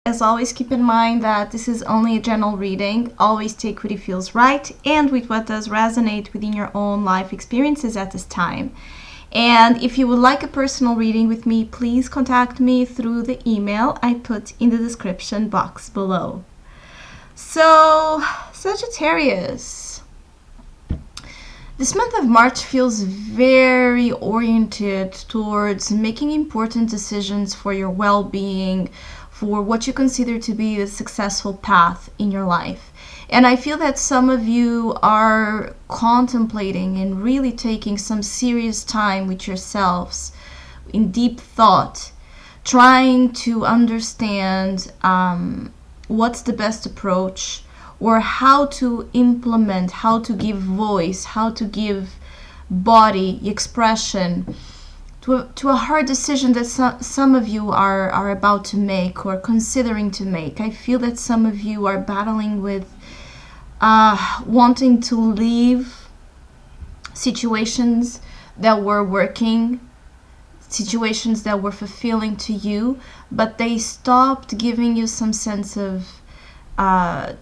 As always, keep in mind that this is only a general reading. Always take what feels right and with what does resonate within your own life experiences at this time. And if you would like a personal reading with me, please contact me through the email I put in the description box below. So, Sagittarius. This month of March feels very oriented towards making important decisions for your well-being, for what you consider to be a successful path in your life. And I feel that some of you are contemplating and really taking some serious time with yourselves in deep thought, trying to understand what's the best approach, or how to implement, how to give voice, how to give body expression to a hard decision that some of you are about to make or considering to make. I feel that some of you are battling with wanting to leave situations that were working, situations that were fulfilling to you, but they stopped giving you some sense of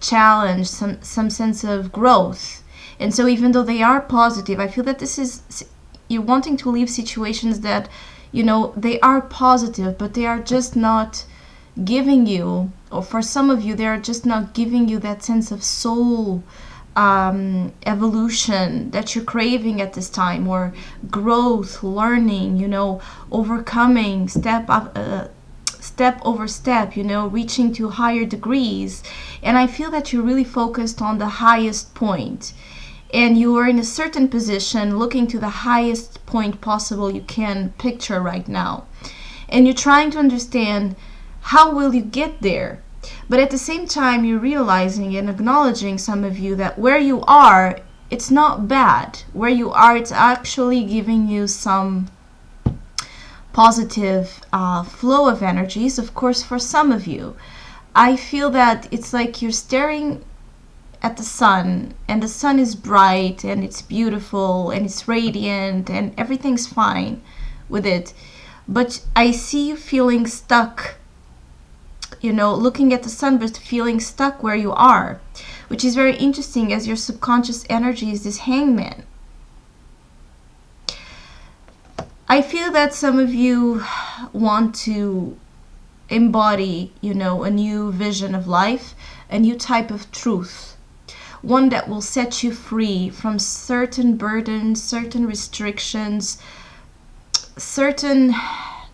challenge, some sense of growth. And so even though they are positive, I feel that this is, you're wanting to leave situations that, you know, they are positive, but they are just not giving you, or for some of you, they are just not giving you that sense of soul evolution that you're craving at this time, or growth, learning, you know, overcoming step over step, you know, reaching to higher degrees. And I feel that you're really focused on the highest point, and you are in a certain position looking to the highest point possible you can picture right now, and you're trying to understand how will you get there. But at the same time, you're realizing and acknowledging, some of you, that where you are, it's not bad. Where you are, it's actually giving you some positive flow of energies. Of course, for some of you, I feel that it's like you're staring at the sun, and the sun is bright and it's beautiful and it's radiant and everything's fine with it. But I see you feeling stuck, you know, looking at the sun, but feeling stuck where you are, which is very interesting, as your subconscious energy is this hangman. I feel that some of you want to embody, you know, a new vision of life, a new type of truth, one that will set you free from certain burdens, certain restrictions, certain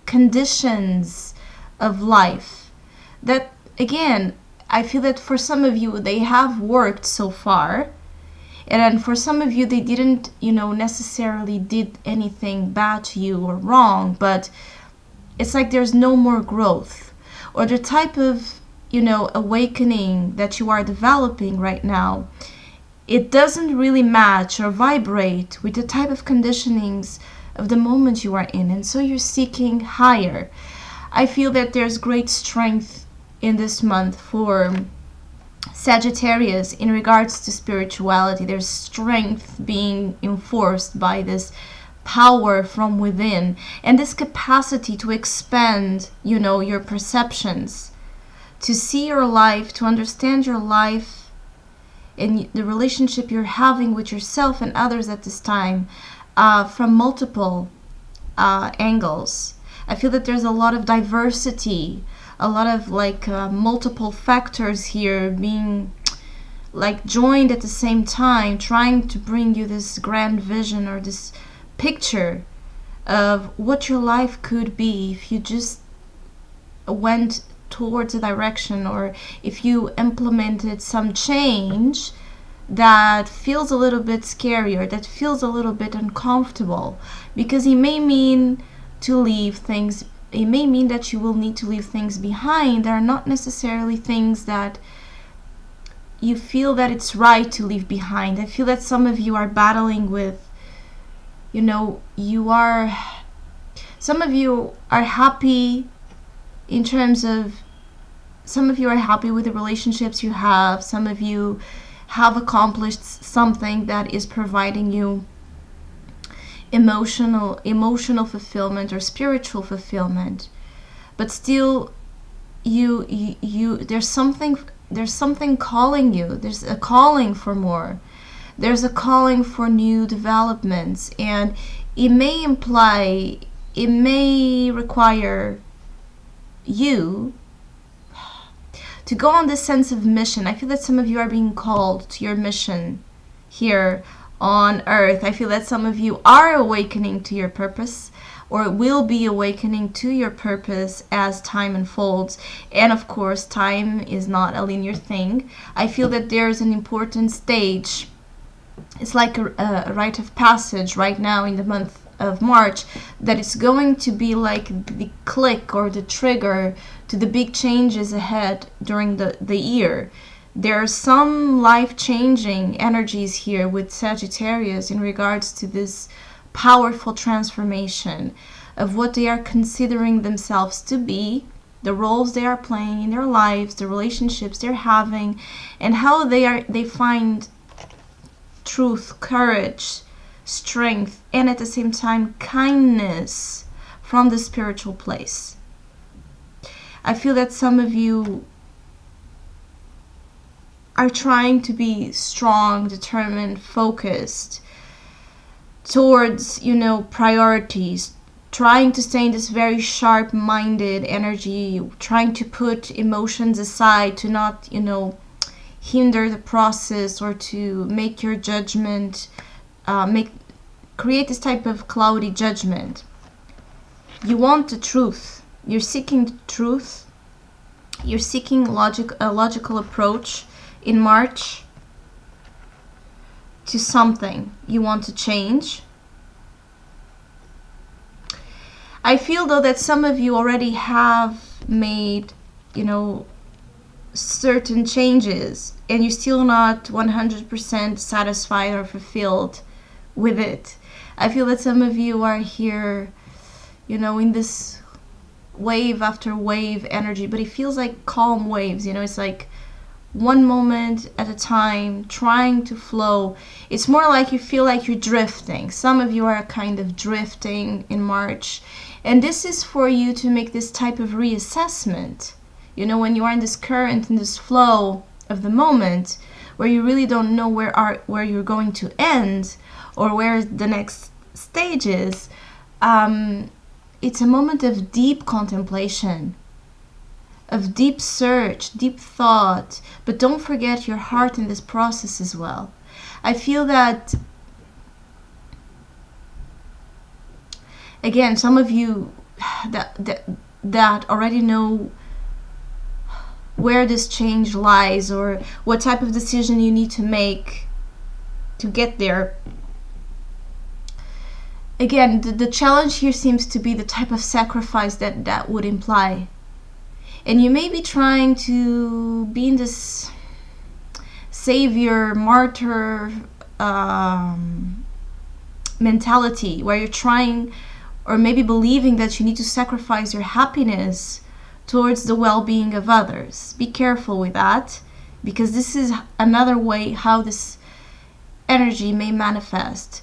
conditions of life that, again, I feel that for some of you, they have worked so far. And then for some of you, they didn't, you know, necessarily did anything bad to you or wrong, but it's like there's no more growth, or the type of, you know, awakening that you are developing right now, it doesn't really match or vibrate with the type of conditionings of the moment you are in. And so you're seeking higher. I feel that there's great strength in this month for Sagittarius in regards to spirituality. There's strength being enforced by this power from within, and this capacity to expand, you know, your perceptions, to see your life, to understand your life and the relationship you're having with yourself and others at this time from multiple angles. I feel that there's a lot of diversity, a lot of like multiple factors here being like joined at the same time, trying to bring you this grand vision or this picture of what your life could be if you just went towards a direction, or if you implemented some change that feels a little bit scary, or that feels a little bit uncomfortable, because it may mean to leave things, it may mean that you will need to leave things behind that are not necessarily things that you feel that it's right to leave behind. I feel that some of you are battling with, you know, some of you are happy in terms of, some of you are happy with the relationships you have. Some of you have accomplished something that is providing you emotional fulfillment or spiritual fulfillment. But still, there's something calling you. There's a calling for more. There's a calling for new developments, and it may require you to go on this sense of mission. I feel that some of you are being called to your mission here on earth. I feel that some of you are awakening to your purpose, or will be awakening to your purpose as time unfolds. And of course, time is not a linear thing. I feel that there's an important stage. It's like a rite of passage right now in the month of March, that it's going to be like the click or the trigger to the big changes ahead during the year. There are some life-changing energies here with Sagittarius in regards to this powerful transformation of what they are considering themselves to be, the roles they are playing in their lives, the relationships they're having, and how they find truth, courage, strength, and at the same time kindness from the spiritual place. I feel that some of you are trying to be strong, determined, focused towards, priorities, trying to stay in this very sharp-minded energy, trying to put emotions aside to not, hinder the process, or to make your judgment, create this type of cloudy judgment. You want the truth. You're seeking the truth. You're seeking a logical approach in March to something you want to change. I feel though that some of you already have made, certain changes, and you're still not 100% satisfied or fulfilled with it. I feel that some of you are here, in this wave after wave energy, but it feels like calm waves. It's like one moment at a time, trying to flow. It's more like you feel like you're drifting. Some of you are kind of drifting in March, and this is for you to make this type of reassessment. When you are in this current, in this flow of the moment, where you really don't know where you're going to end, or where the next stage is, it's a moment of deep contemplation, of deep search, deep thought. But don't forget your heart in this process as well. I feel that, again, some of you that already know where this change lies, or what type of decision you need to make to get there. Again, the challenge here seems to be the type of sacrifice that would imply. And you may be trying to be in this savior, martyr mentality, where you're trying, or maybe believing that you need to sacrifice your happiness towards the well-being of others. Be careful with that, because this is another way how this energy may manifest.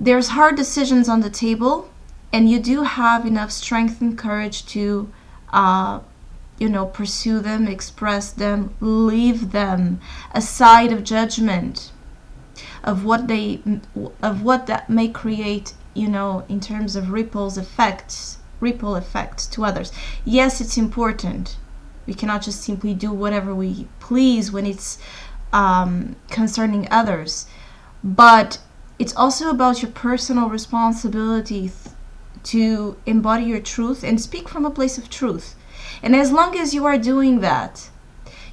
There's hard decisions on the table, and you do have enough strength and courage to pursue them, express them, leave them aside of judgment of what that may create, in terms of ripple effects to others. Yes, it's important. We cannot just simply do whatever we please when it's concerning others, but it's also about your personal responsibility to embody your truth and speak from a place of truth. And as long as you are doing that,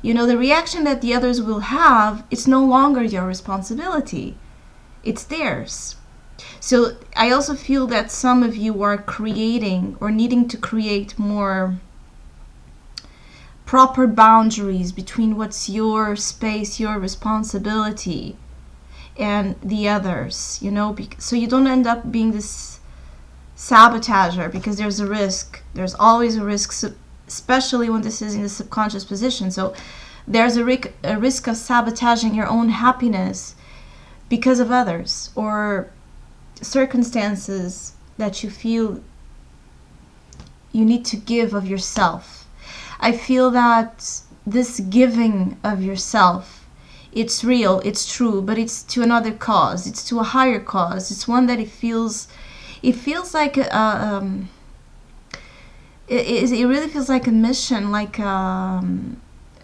the reaction that the others will have, it's no longer your responsibility. It's theirs. So I also feel that some of you are creating, or needing to create, more proper boundaries between what's your space, your responsibility, and the others, so you don't end up being this sabotager, because there's a risk. There's always a risk, especially when this is in the subconscious position. So there's a risk of sabotaging your own happiness because of others, or circumstances that you feel you need to give of yourself. I feel that this giving of yourself, it's real, it's true, but it's to another cause. It's to a higher cause. It's one that it feels like it really feels like a mission, like a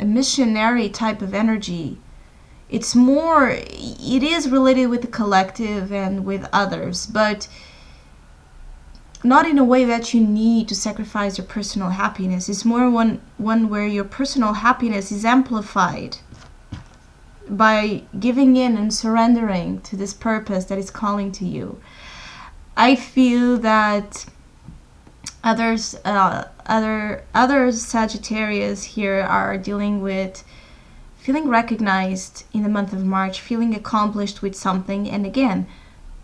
missionary type of energy. It's more, it is related with the collective and with others, but not in a way that you need to sacrifice your personal happiness. It's more one where your personal happiness is amplified by giving in and surrendering to this purpose that is calling to you. I feel that other Sagittarius here are dealing with feeling recognized in the month of March, feeling accomplished with something, and again,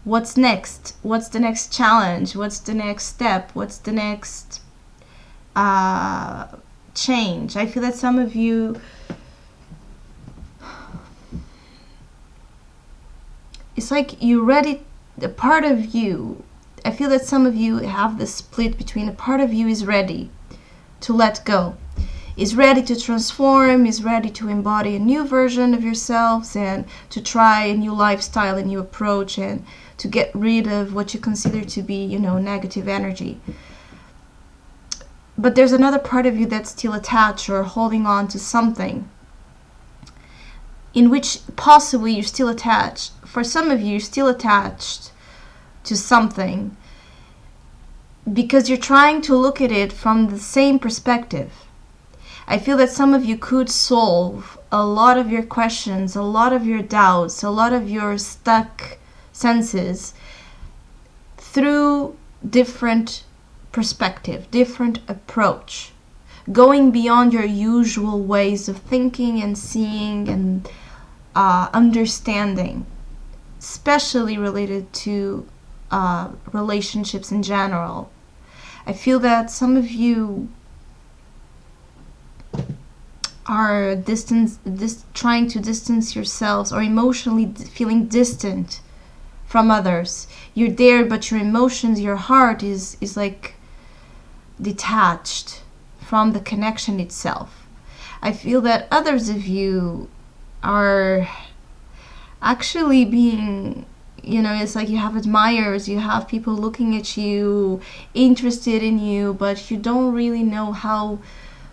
what's next? What's the next challenge? What's the next step? What's the next change? I feel that some of you, it's like you're ready, a part of you, I feel that some of you have this split between a part of you is ready to let go, is ready to transform, is ready to embody a new version of yourselves and to try a new lifestyle, a new approach, and to get rid of what you consider to be, negative energy. But there's another part of you that's still attached or holding on to something in which possibly you're still attached. For some of you, you're still attached to something because you're trying to look at it from the same perspective. I feel that some of you could solve a lot of your questions, a lot of your doubts, a lot of your stuck senses through different perspective, different approach, going beyond your usual ways of thinking and seeing and understanding, especially related to relationships in general. I feel that some of you are trying to distance yourselves or emotionally feeling distant from others. You're there, but your emotions, your heart is like detached from the connection itself. I feel that others of you are actually being, it's like you have admirers, you have people looking at you, interested in you, but you don't really know how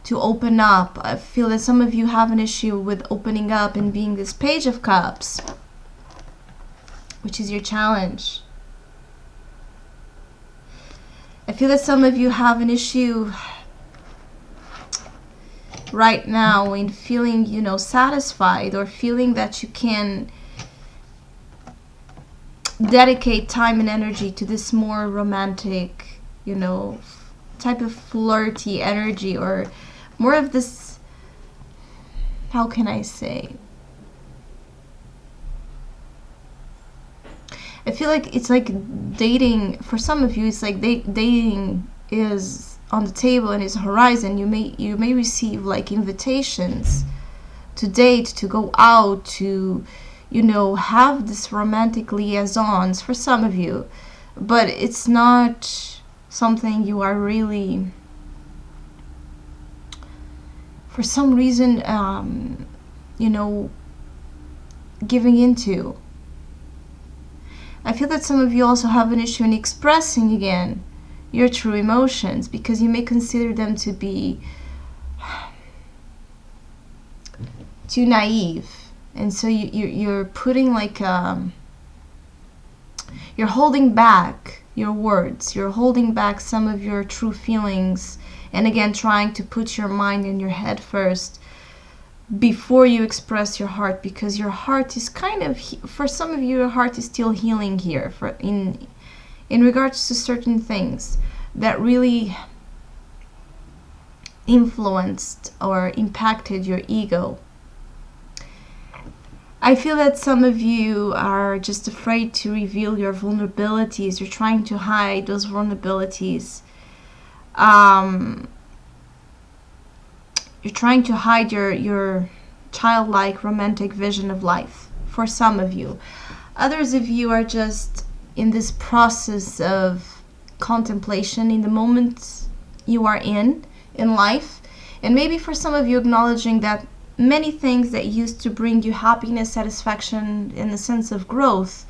to open up. I feel that some of you have an issue with opening up and being this Page of Cups, which is your challenge. I feel that some of you have an issue right now in feeling, satisfied or feeling that you can dedicate time and energy to this more romantic, type of flirty energy, or more of this, how can I say? I feel like it's like dating, for some of you, it's like dating is on the table and is a horizon. You may receive like invitations to date, to go out, to, have this romantic liaisons for some of you, but it's not something you are really, for some reason, giving into. I feel that some of you also have an issue in expressing again your true emotions because you may consider them to be too naive, and so you're putting like you're holding back your words, you're holding back some of your true feelings, and again trying to put your mind and your head first before you express your heart, because your heart is kind of, for some of you, your heart is still healing here for in regards to certain things that really influenced or impacted your ego. I feel that some of you are just afraid to reveal your vulnerabilities. You're trying to hide those vulnerabilities. You're trying to hide your childlike romantic vision of life, for some of you. Others of you are just in this process of contemplation in the moment you are in life, And maybe for some of you, acknowledging that many things that used to bring you happiness, satisfaction, and a sense of growth,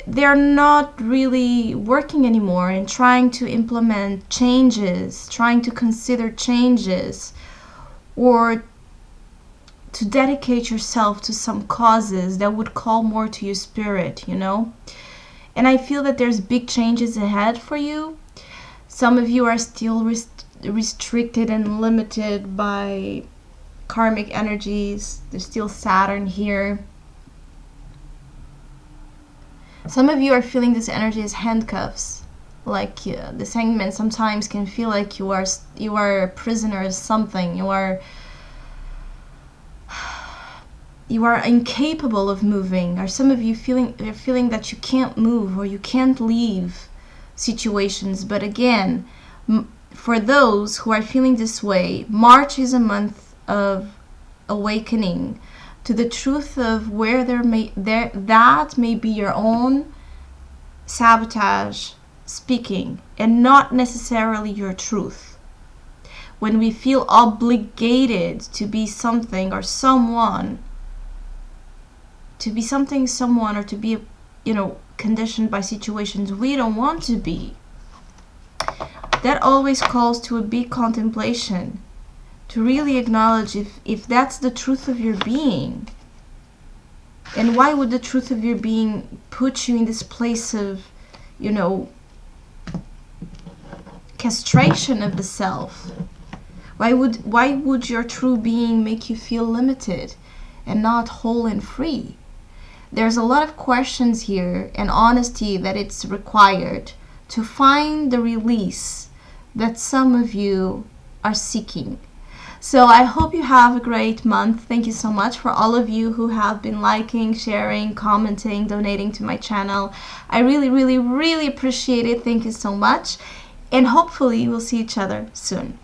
they're not really working anymore, and trying to implement changes, trying to consider changes, or to dedicate yourself to some causes that would call more to your spirit, you know? And I feel that there's big changes ahead for you. Some of you are still restricted and limited by karmic energies. There's still Saturn here. Some of you are feeling this energy as handcuffs. Like this hangman sometimes can feel like you are a prisoner of something. You are incapable of moving. Or some of you feeling that you can't move or you can't leave situations. But again, for those who are feeling this way, March is a month of awakening to the truth of where that may be your own sabotage speaking, and not necessarily your truth. When we feel obligated to be something or someone, or to be, conditioned by situations we don't want to be, that always calls to a big contemplation, to really acknowledge if that's the truth of your being. And why would the truth of your being put you in this place of, castration of the self? Why would your true being make you feel limited and not whole and free? There's a lot of questions here, and honesty that it's required to find the release that some of you are seeking. So I hope you have a great month. Thank you so much for all of you who have been liking, sharing, commenting, donating to my channel. I really, really, really appreciate it. Thank you so much. And hopefully we'll see each other soon.